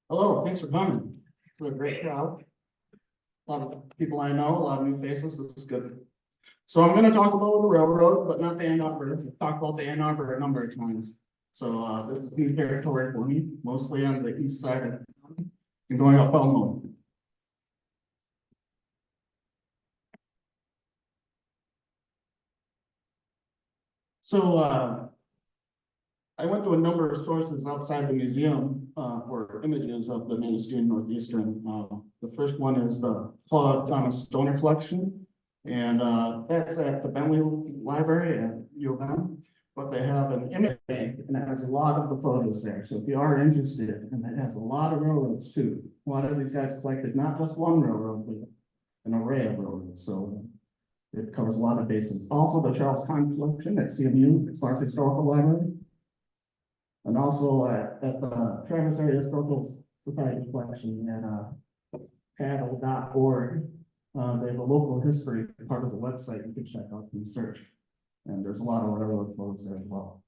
Hello, thanks for coming. It's a great crowd. A lot of people I know, a lot of new faces. This is good. So I'm gonna talk about the railroad, but not the Ann Arbor. We've talked about the Ann Arbor a number of times. So this is new territory for me, mostly on the east side of the county and going up Elmo. So I went to a number of sources outside the museum for images of the Manistee Northeastern. The first one is the Claude Thomas Stoner collection, and that's at the Bentley Library at U of M. But they have an image bank, and it has a lot of the photos there. So if you are interested, and it has a lot of railroads too. A lot of these guys collected not just one railroad, but an array of railroads. So it covers a lot of bases. Also, the Charles Kahn collection at CMU, Clark Historical Library. And also at the Traverse Area Historical Society collection at paddle.org. They have a local history part of the website you can check out and search. And there's a lot of railroad photos there as well.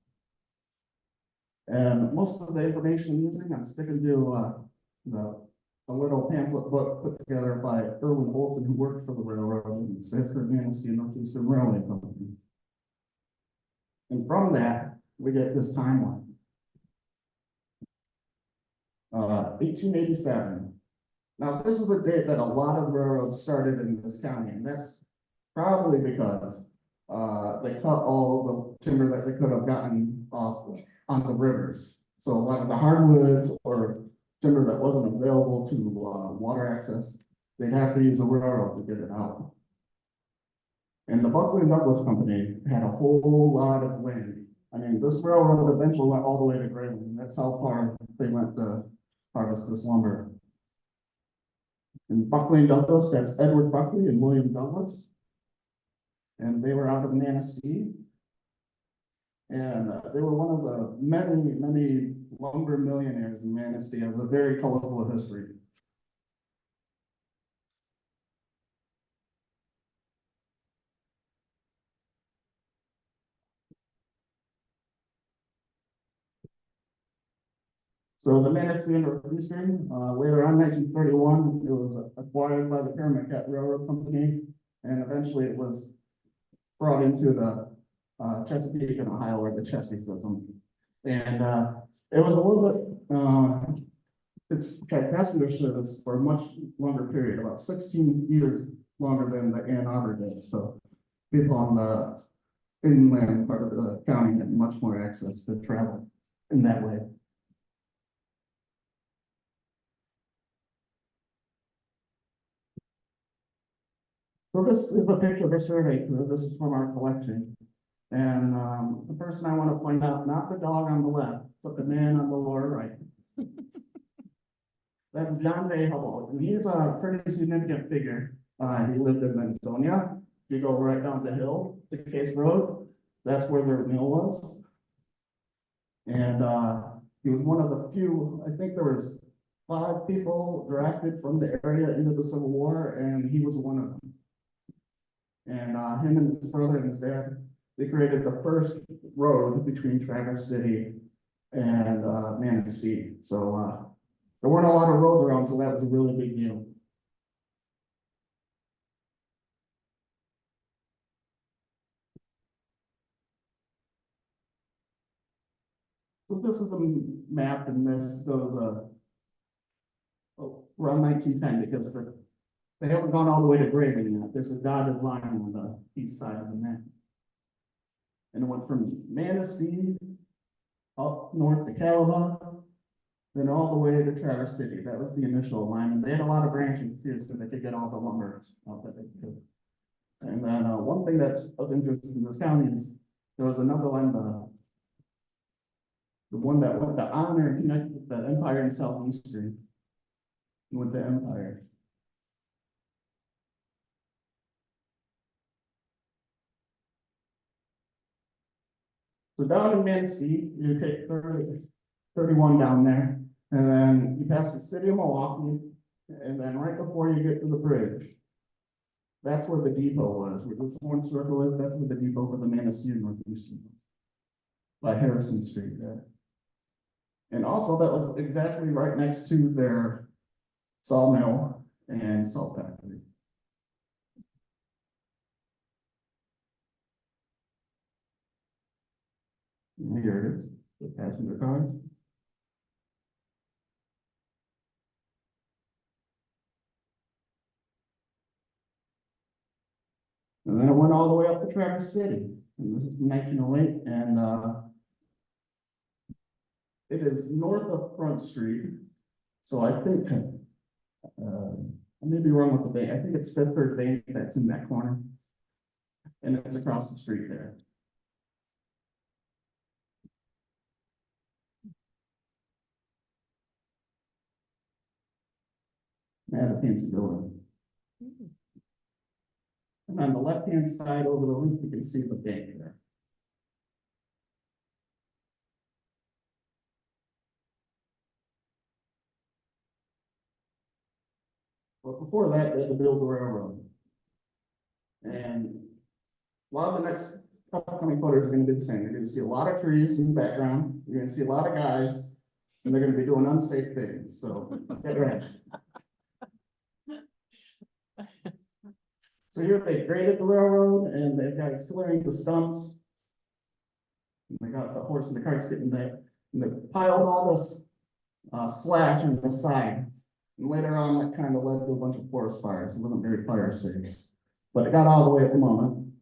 And most of the information I'm using, I'm sticking to a little pamphlet book put together by Irwin Olson, who worked for the railroad, and it's the history of Manistee Northeastern Railway Company. And from that, we get this timeline. 1887. Now, this is a date that a lot of railroads started in this county, and that's probably because they cut all the timber that they could have gotten off on the rivers. So a lot of the hardwoods or timber that wasn't available to water access, they'd have to use a railroad to get it out. And the Buckley and Douglas Company had a whole lot of land. I mean, this railroad eventually went all the way to Grayling. That's how far they went to harvest this lumber. And Buckley and Douglas, that's Edward Buckley and William Douglas. And they were out of Manistee. And they were one of the many lumber millionaires in Manistee. Has a very colorful history. So the Manistee Northeastern, later on 1931, it was acquired by the Cat Railroad Company, and eventually it was brought into the Chesapeake Ohio, or the Chesapeake system. And it was a little bit, it's had passenger service for a much longer period, about 16 years longer than the Ann Arbor did. So people on the inland part of the county had much more access to travel in that way. So this is a picture of a survey crew. This is from our collection. And the person I want to point out, not the dog on the left, but the man on the lower right. That's John Bay Hubble, and he's a pretty significant figure. He lived in Minnesota. You go right down the hill, the Case Road, that's where their mill was. And he was one of the few, I think there was 5 people drafted from the area into the Civil War, and he was one of them. And him and his brother and his dad, they created the first road between Traverse City and Manistee. So there weren't a lot of roads around, so that was a really big deal. So this is the map, and this goes around 1910, because they haven't gone all the way to Grayling yet. There's a dotted line on the east side of the map. And it went from Manistee up north to Calabar, then all the way to Traverse City. That was the initial line. And they had a lot of branches too, so they could get all the lumber out that they could. And then one thing that's of interest in this county is there was another line, the one that went to Honor and connected with the Empire and Southeastern with the Empire. So down in Manistee, you take 31 down there, and then you pass the city of Milwaukee, and then right before you get to the bridge, that's where the depot was. Where this orange circle is, that's where the depot for the Manistee Northeastern was, by Harrison Street there. And also that was exactly right next to their sawmill and salt factory. And here it is, the passenger cars. And then it went all the way up to Traverse City. And this is 1908, and it is north of Front Street. So I think, I may be wrong with the bank. I think it's Fifth Third Bank that's in that corner. And it's across the street there. I have a fancy building. And on the left-hand side over the roof, you can see the bank there. But before that, they had to build the railroad. And a lot of the next upcoming photos are going to be the same. You're going to see a lot of trees in the background. You're going to see a lot of guys, and they're going to be doing unsafe things. So get ready. So here they graded the railroad, and they've got clearing the stumps. And they got the horse and the carts getting that, and they piled all this slash on the side. And later on, that kind of led to a bunch of forest fires. It wasn't very fire safe, but it got all the way at the moment.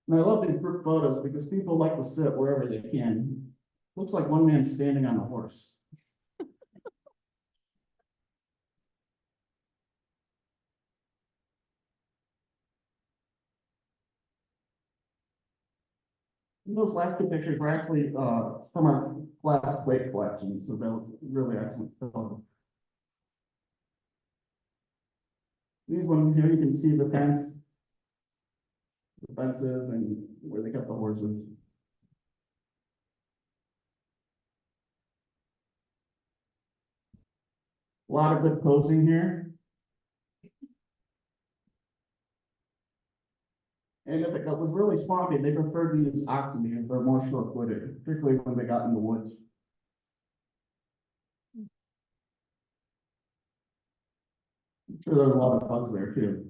And I love these group photos because people like to sit wherever they can. Looks like one man standing on a horse. And those last two pictures were actually from our glass plate collection, so that was really excellent photos. These ones here, you can see the fences, and where they kept the horses. A lot of good posing here. And if it was really swampy, they preferred to use oxen because they're more short-footed, particularly when they got in the woods. I'm sure there's a lot of bugs there too.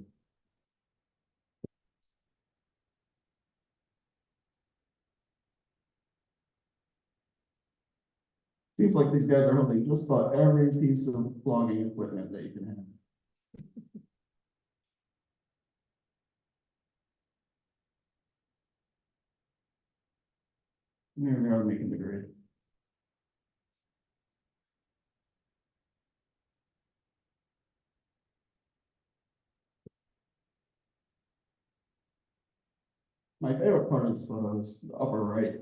Seems like these guys are holding just about every piece of logging equipment that you can have. And here they are making the grade. My favorite part of this photo is the upper right.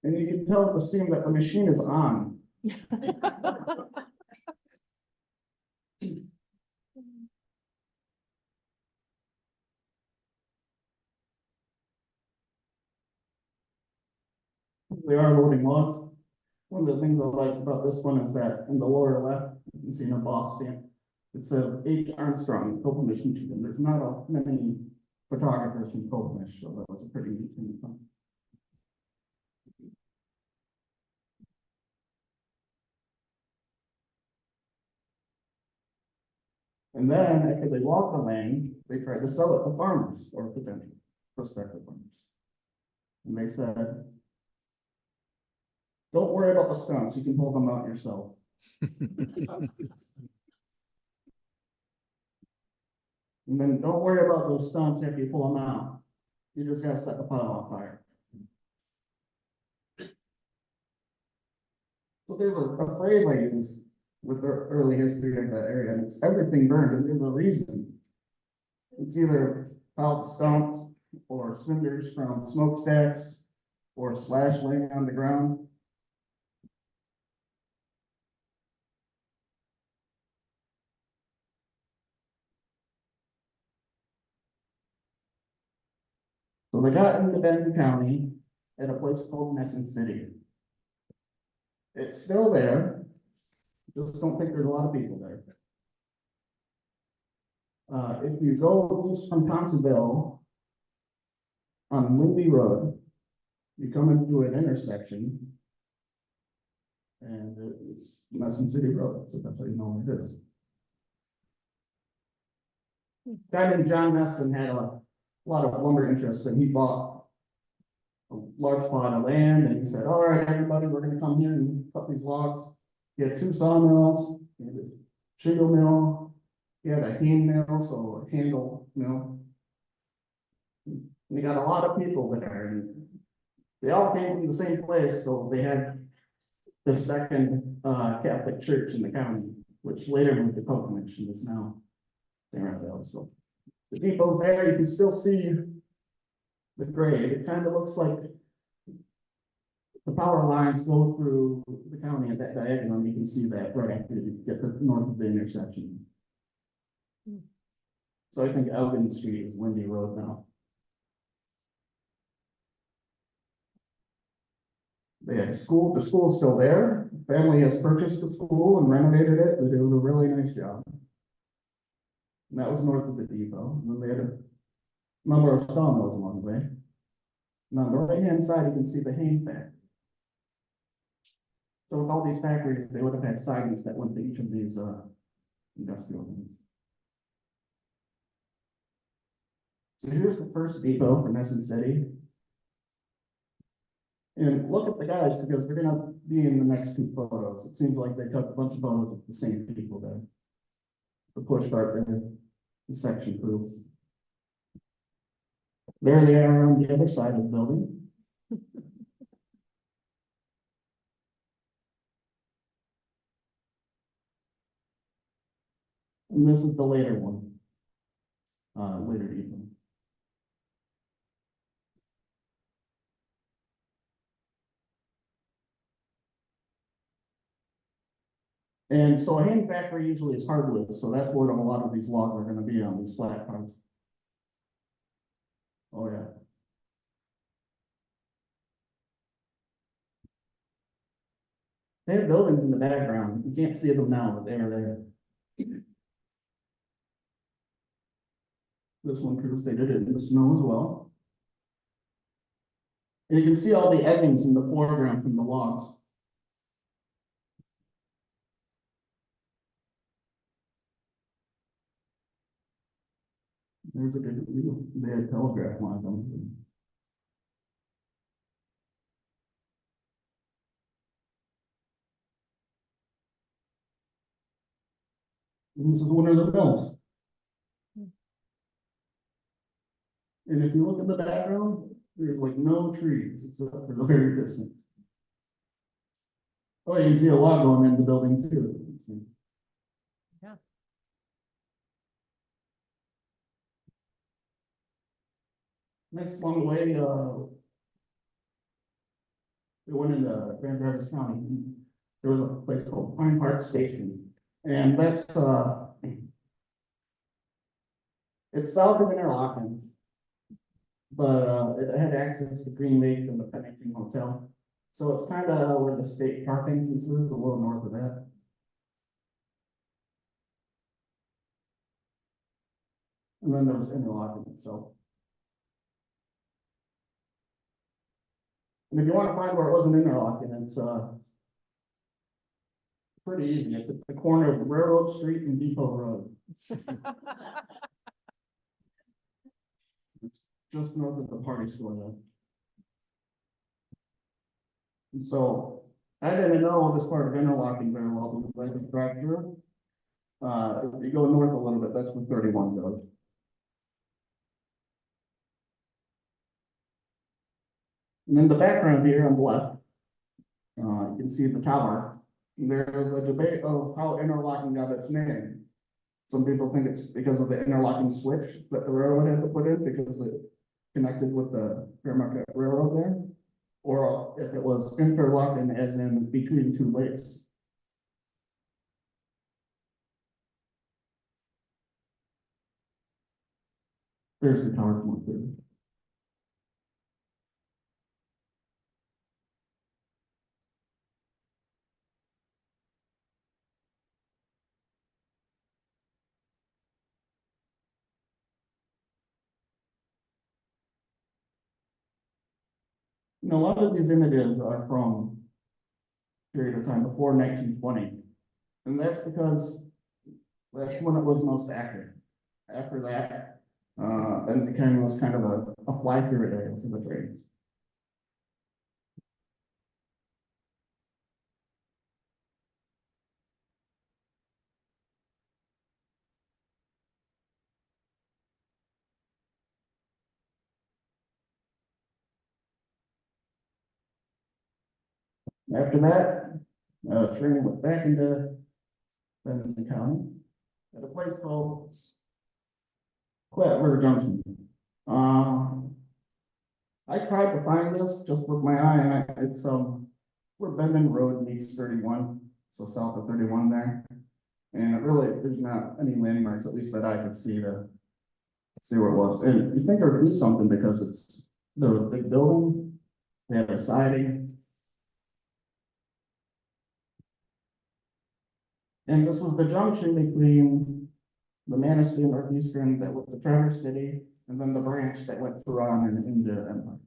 And you can tell with the steam that the machine is on. They are loading logs. One of the things I like about this one is that in the lower left, you can see an embossed stamp. It says H. Armstrong, Copenhagen, Michigan. There's not many photographers from Copenhagen, so that was a pretty neat thing to find. And then after they logged the land, they tried to sell it to farmers or potential prospective farmers. And they said, don't worry about the stumps, you can pull them out yourself. And then don't worry about those stumps after you pull them out. You just gotta set the pile on fire. So there's a phrase I use with the early history of that area, and it's everything burned, and there's a reason. It's either piled stumps or cinders from smokestacks or slash laying on the ground. So they got into Benzie County at a place called Nessen City. It's still there. Just don't think there's a lot of people there. If you go east from Thompsonville, on Lindy Road, you come into an intersection, and it's Nessen City Road, so that's how you know where it is. Guy named John Nessen had a lot of lumber interests, and he bought a large plot of land, and he said, all right, everybody, we're gonna come here and cut these logs. He had two sawmills, he had a shingle mill, he had a hand mill, so a handle mill. And he got a lot of people there, and they all came from the same place, so they had the second Catholic church in the county, which later moved to Coconut, and is now there. So the depot there, you can still see the grade. It kind of looks like the power lines go through the county at that diagonal. You can see that right after you get to north of the intersection. So I think Elgin Street is Windy Road now. They had a school, the school is still there. The family has purchased the school and renovated it. They did a really nice job. And that was north of the depot. And then they had a number of sawmills along the way. And on the right-hand side, you can see the hay factory. So with all these factories, they would have had sidings that went to each of these industrial units. So here's the first depot for Nessen City. And look at the guys, because they're gonna be in the next two photos. It seems like they took a bunch of photos of the same people there. The push cart there, the section crew. There they are on the other side of the building. And this is the later one, later depot. And so a hand factory usually is hardwood, so that's where a lot of these logs are gonna be on these flat parts. Oh, yeah. They have buildings in the background. You can't see them now, but they are there. This one proves they did it in the snow as well. And you can see all the eggings in the foreground from the logs. There's a different view. They had telegraph lines on them. And this is one of the mills. And if you look at the background, there's like no trees except for the very distance. Oh, you can see a log going in the building too. Yeah. Next along the way, we went into Grand Rapids County. There was a place called Pine Park Station, and that's it's south of Interlochen, but it had access to Green Lake and the Pennington Hotel. So it's kind of where the state park entrance is, a little north of that. And then there was Interlochen itself. And if you want to find where it wasn't Interlochen, it's pretty easy. It's at the corner of Railroad Street and Depot Road. It's just north of the party store there. And so I didn't know this part of Interlochen very well because I could drive through. If you go north a little bit, that's where 31 goes. And in the background here on the left, you can see the tower. There is a debate of how Interlochen got its name. Some people think it's because of the interlocking switch that the railroad had to put in because it connected with the Fairmarket Railroad there. Or if it was interlocking as in between two lakes. There's the tower from up there. a lot of these images are from period of time before 1920. And that's because that's when it was most active. After that, Benzie County was kind of a fly-through area for the trains. After that, train went back into Benzie County at a place called River Junction. I tried to find this just with my eye, and it's where Bendon Road meets 31, so south of 31 there. And it really, there's not any landmarks, at least that I could see to see where it was. And you think there would be something because there was a big building, they had a siding. And this was the junction between the Manistee Northeastern that was the Traverse City, and then the branch that went through on and into Empire.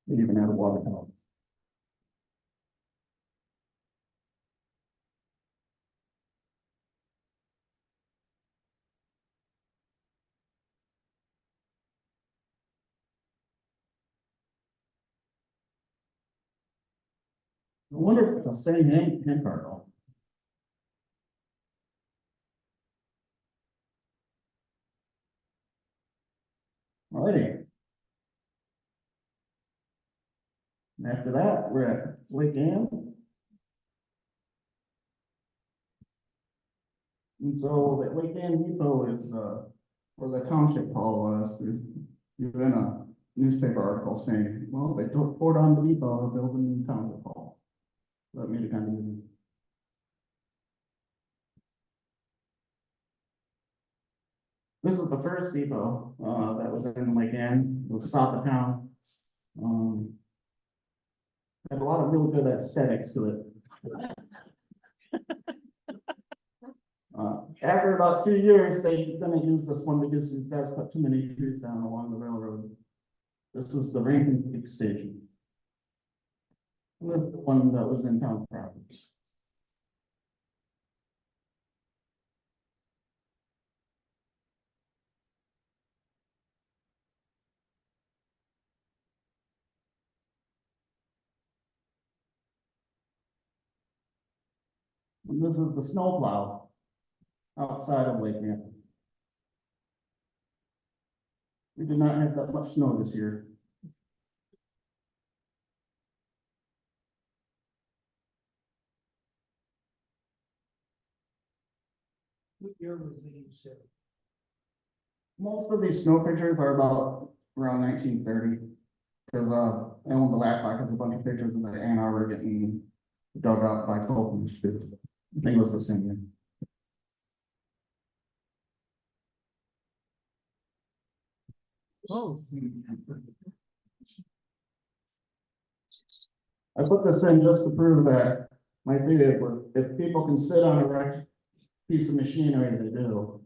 They even had a water tower. I wonder if it's the same hand card though. Alrighty. And after that, we're at Lake Ann. And so the Lake Ann Depot is where the township hall was. There's been a newspaper article saying, well, they tore down the depot to build a new township hall. So that made it kind of easy. This is the first depot that was in Lake Ann. It was south of town. Had a lot of really good aesthetics to it. After about 2 years, they didn't use this one because these guys cut too many trees down along the railroad. This was the Rankin Peak Station. And this is the one that was in town property. And this is the snowplow outside of Lake Ann. We did not have that much snow this year. What year was these? Most of these snow pictures are about around 1930. Because Ellen Blacklock has a bunch of pictures of the Ann Arbor getting dug up by Copeland. I think it was the same year. Oh. I put this in just to prove that my theory was if people can sit on a wrecked piece of machinery, they do.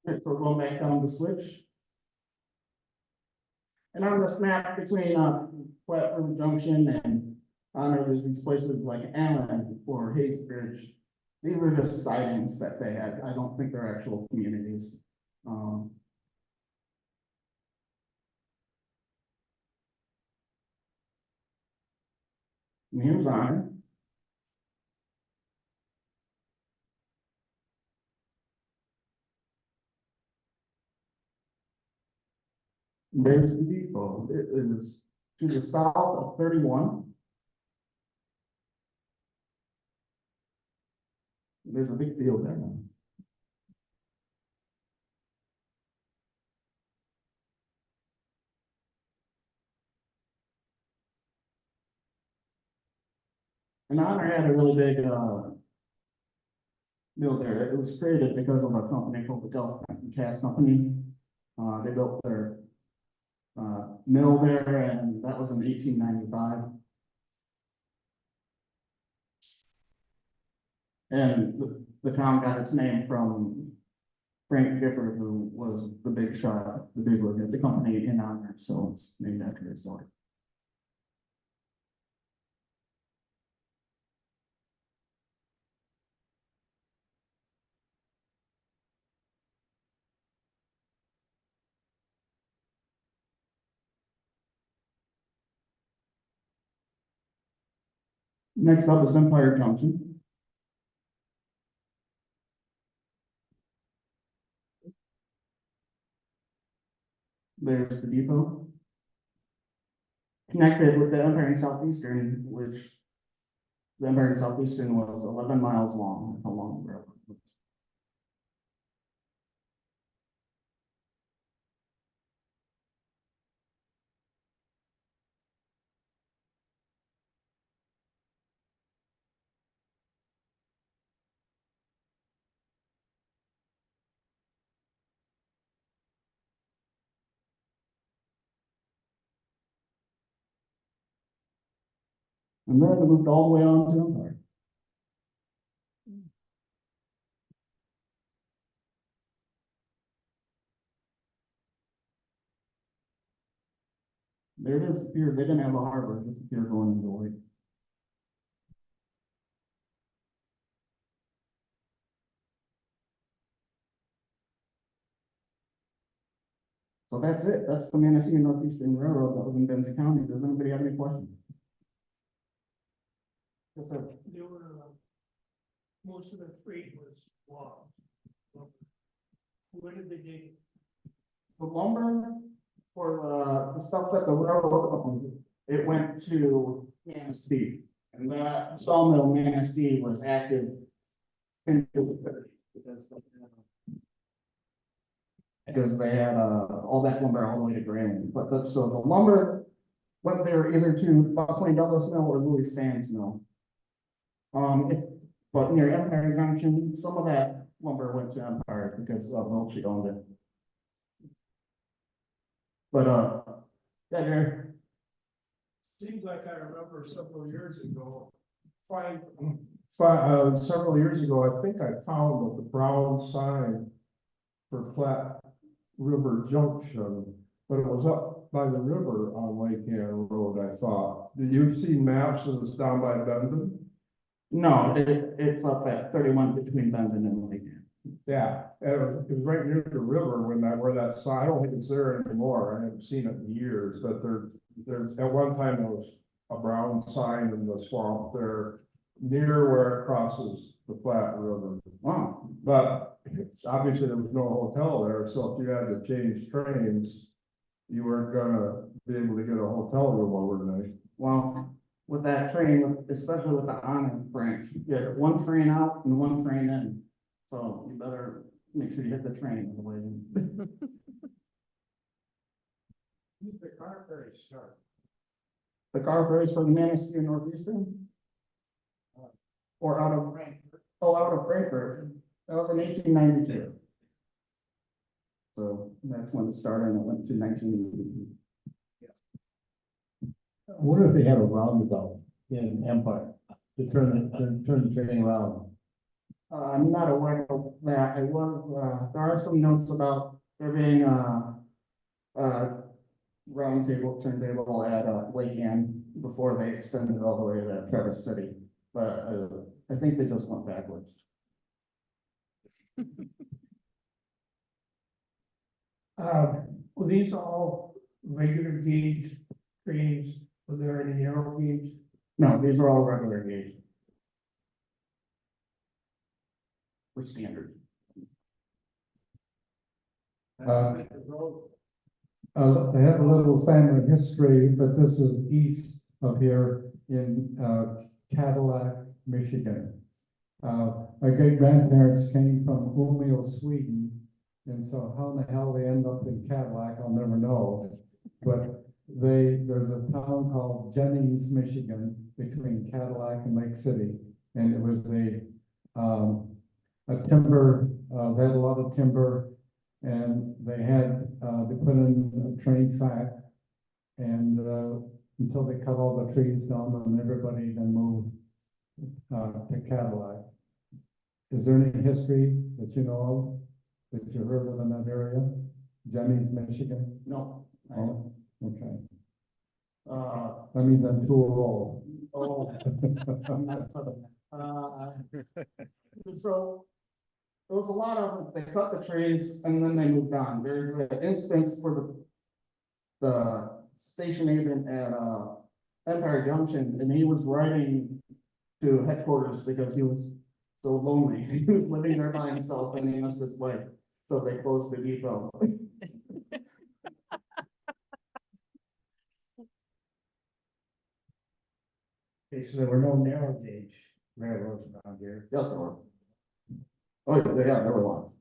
Okay, so we're going back down the switch. And on the snap between Flat River Junction and there's these places like Allen or Hayes Bridge. These were just sidings that they had. I don't think they're actual communities. And here's on. There's the depot. It is to the south of 31. There's a big field there now. And Honor had a really big, mill there. It was created because of a company called the Gulf Cast Company. They built their, mill there, and that was in 1895. And the town got its name from Frank Gifford, who was the big shot, the big wig at the company in Honor, so it's named after his daughter. Next up is Empire Junction. There's the depot. Connected with the Empire and Southeastern, which the Empire and Southeastern was 11 miles long, how long the railroad was. And then it moved all the way on to Empire. There it is, here, they didn't have a harbor, just here going into the lake. So that's it, that's the Manistee Northeastern Railroad that was in Benzie County. Does anybody have any questions? Yes, sir. There were, most of the freight was logged. Where did they dig it? The lumber for the stuff that the railroad owned, it went to Manistee. And that sawmill Manistee was active in the 30s because they had all that lumber all the way to Grayling. But so the lumber went there either to Buckley Douglas Mill or Louis Sands Mill. But near Empire Junction, some of that lumber went to Empire because Milchie owned it. But yeah, there. Seems like I remember several years ago, Several years ago, I think I found the brown sign for Platte River Junction, but it was up by the river on Lake Ann Road, I thought. You've seen maps of it's down by Bendon? No, it's up at 31 between Benton and Lincoln. Yeah, it was right near the river where that sign, I don't think it's there anymore. I haven't seen it in years, but there's at one time there was a brown sign in the swamp there near where it crosses the Platte River. Wow. But obviously there was no hotel there, so if you had to change trains, you weren't gonna be able to get a hotel room overnight. Well, with that train, especially with the Honor branch, you get one train out and one train in. So you better make sure you hit the train on the way in. who's the car ferry start? The car ferries from Manistee Northeastern? Or out of Frankfurt. That was in 1892. So that's when it started and it went to 1982. I wonder if they had a roundabout in Empire to turn the train around. I'm not aware of that. There are some notes about there being round table, turntable at Lake Ann before they extended all the way to Traverse City. But I think they just went backwards. Were these all regular gauge trains? Was there any narrow gauge? No, these are all regular gauge. For standard. I have a little family history, but this is east of here in Cadillac, Michigan. My great grandparents came from Umeå, Sweden, and so how in the hell they end up in Cadillac, I'll never know. But there's a town called Jennings, Michigan, between Cadillac and Lake City. And it was a timber, they had a lot of timber, and they put in a train track. And, until they cut all the trees down, and everybody then moved, to Cadillac. Is there any history that you know of, that you heard of in that area? Jennings, Michigan? No. I- Oh, okay. Uh, That means I'm too old. oh. I'm not So, there was a lot of, they cut the trees and then they moved on. There's an instance for the station agent at, Empire Junction, and he was writing to headquarters because he was so lonely. He was living there by himself and he missed his wife, so they closed the depot. Okay, so there were no narrow gauge railroads around here. Yes, there were. Oh, yeah, there were lots.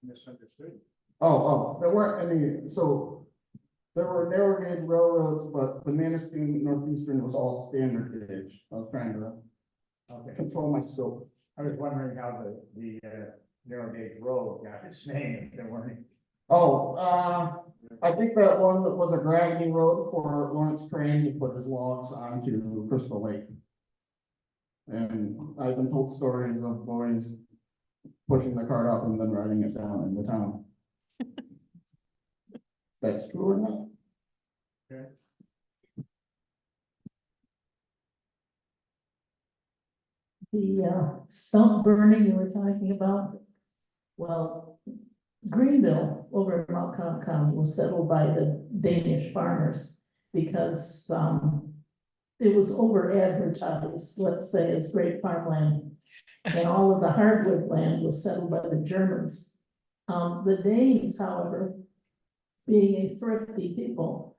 Misunderstood. There weren't any, so there were narrow gauge railroads, but the Manistee Northeastern was all standard gauge. I was trying to control my scope. I was wondering how the narrow gauge road got its name, if there weren't any. I think that one that was a gravity road for Lawrence Crane to put his logs onto Crystal Lake. And I've been told stories of boys pushing the cart up and then riding it down in the town. That's true or not? The stump burning you were talking about, well, Greenville over in Mount County was settled by the Danish farmers because it was over advertised, let's say, as great farmland. And all of the hardwood land was settled by the Germans. The Danes, however, being a thrifty people,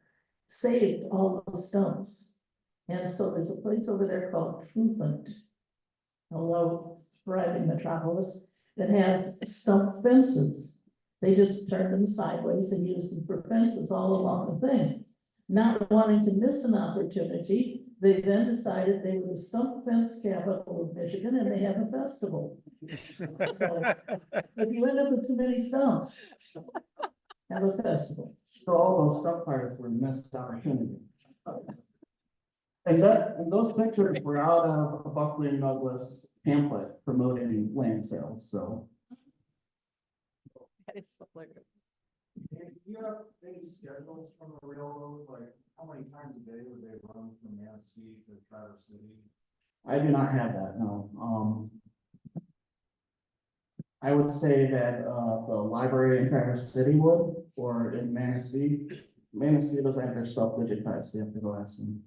saved all the stumps. And so there's a place over there called Trufant, a low thriving metropolis, that has stump fences. They just turned them sideways and used them for fences all along the thing. Not wanting to miss an opportunity, they then decided they were the stump fence capital of Michigan and they have a festival. So if you end up with too many stumps, have a festival. So all those stump fires were missed opportunity. And those pictures were out of a Buckley and Douglas pamphlet promoting land sales, so. That is so hilarious. Do you have any schedules from the railroad, like how many times a day would they run from Manistee to Traverse City? I do not have that, no. I would say that, the library in Traverse City would, or in Manistee. Manistee doesn't have their stuff digitized, so you have to go ask them.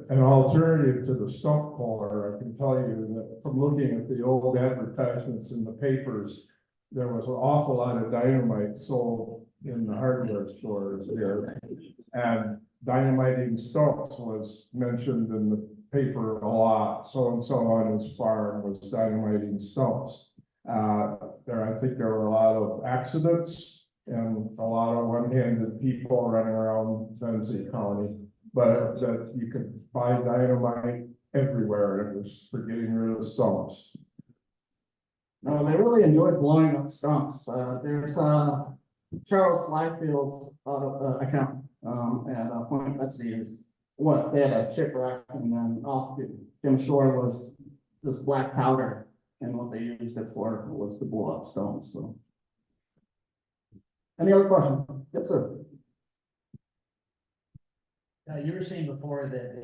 An alternative to the stump puller, I can tell you that from looking at the old advertisements in the papers, there was an awful lot of dynamite sold in the hardware stores here. And dynamiting stumps was mentioned in the paper a lot. So-and-so on his farm was dynamiting stumps. I think there were a lot of accidents and a lot of one-handed people running around Benzie County. But that you could buy dynamite everywhere, and it was for getting rid of stumps. No, they really enjoyed blowing up stumps. There's Charles Slyfield's account at Point Betsy is what they had a shipwreck, and then off the shore was this black powder, and what they used it for was to blow up stones. So, any other questions? Yes, sir. You were saying before that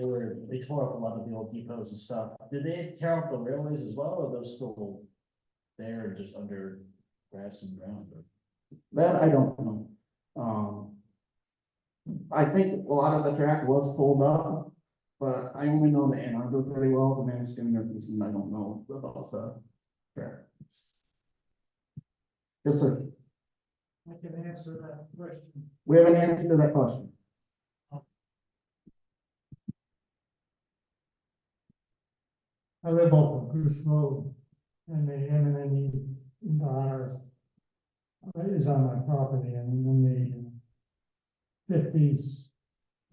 they tore up a lot of the old depots and stuff. Did they tear up the railways as well, or are those still there just under grass and ground? That I don't know. I think a lot of the track was pulled up, but I only know the Ann Arbor pretty well. The Manistee Northeastern, I don't know about the track. Yes, sir. I can answer that question. We have an answer to that question. I live off of Goose Road, and the eminent Donner is on my property, and in the 50s,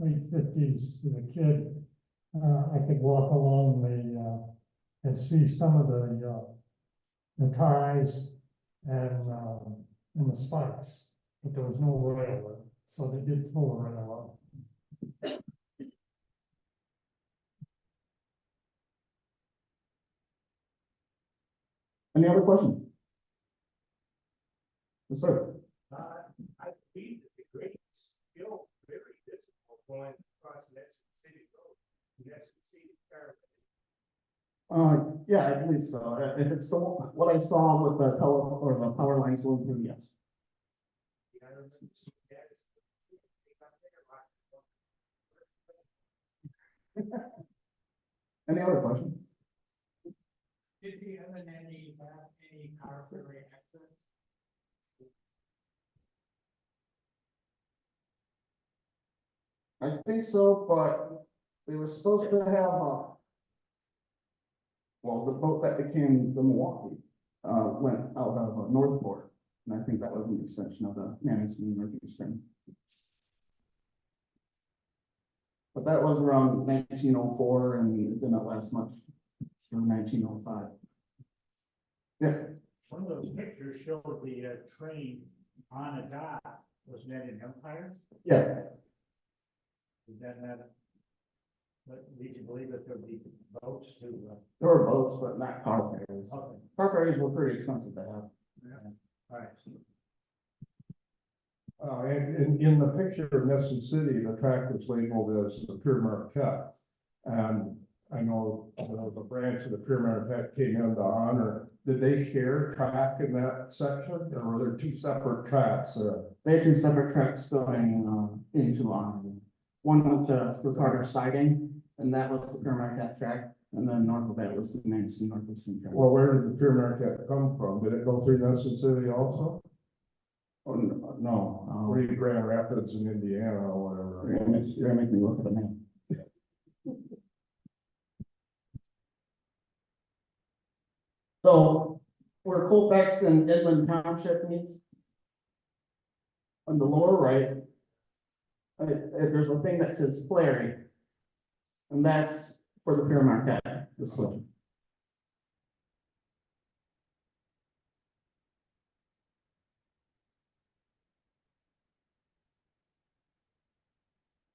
late 50s, as a kid, I could walk along and see some of the ties and the spikes, but there was no railroad, so they did pull the rail up. Any other questions? Yes, sir. I believe that the grade is still very difficult going across Nessen City Road. Nessen City Fairway. Yeah, I believe so. If it's the, what I saw with the the power lines going through, yes. Yeah, I remember seeing that. Any other questions? Did the MNNE have any power ferry access? I think so, but they were supposed to have, well, the boat that became the Milwaukee, went out of Northport. And I think that was an extension of the Manistee Northeastern. But that was around 1904 and it did not last much through 1905. Yeah, One of those pictures showed the train on a dock. Was that in Empire? yeah, Did that have? But did you believe that there'd be boats to? there were boats, but not car ferries. Okay, Car ferries were pretty expensive to have. all right. And in the picture of Nessen City, the track was labeled as the Pure Marquette. And I know the branch of the Pure Marquette came in to honor. Did they share track in that section, or were there two separate tracks there? They had two separate tracks going, into Iron. One with harder siding, and that was the Pure Marquette track, and then north of that was the Manistee Northeastern track. Well, where did the Pure Marquette come from? Did it go through Nessen City also? Oh, no, Or Grand Rapids in Indiana or whatever? you're gonna make me look at the map. So, where Colfax and Inland Township meets, on the lower right, there's a thing that says Flary. And that's for the Pure Marquette, this one.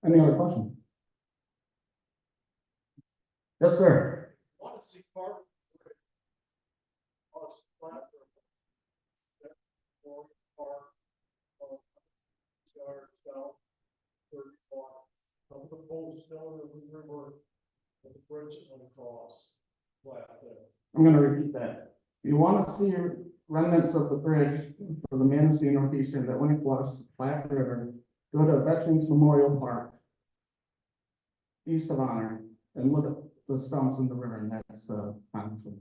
Any other questions? Yes, sir. Want to see part? Of the poles down in the river, the bridge on the cross, flat there. I'm gonna repeat that. If you wanna see remnants of the bridge for the Manistee Northeastern that went across the Platte River, go to Veterans Memorial Park, east of Honor, and look at the stumps in the river, and that's the township.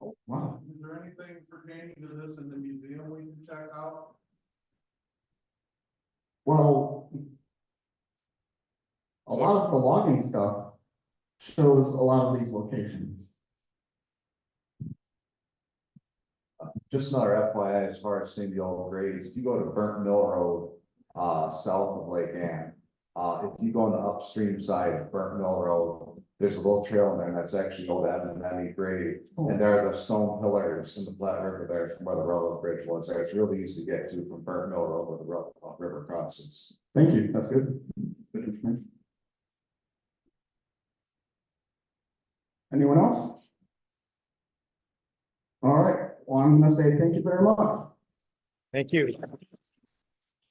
Oh, wow. Is there anything pertaining to this in the museum we can check out? Well, a lot of the logging stuff shows a lot of these locations. Just another FYI, as far as seeing the old grades, if you go to Burnt Mill Road, south of Lake Ann. If you go on the upstream side of Burnt Mill Road, there's a little trail in there that's actually old M&M grade. And there are the stone pillars in the Platte River there from where the railroad bridge was there. It's really easy to get to from Burnt Mill Road where the river crosses. Thank you, that's good. Good information. Anyone else? All right, well, I'm gonna say thank you very much. Thank you.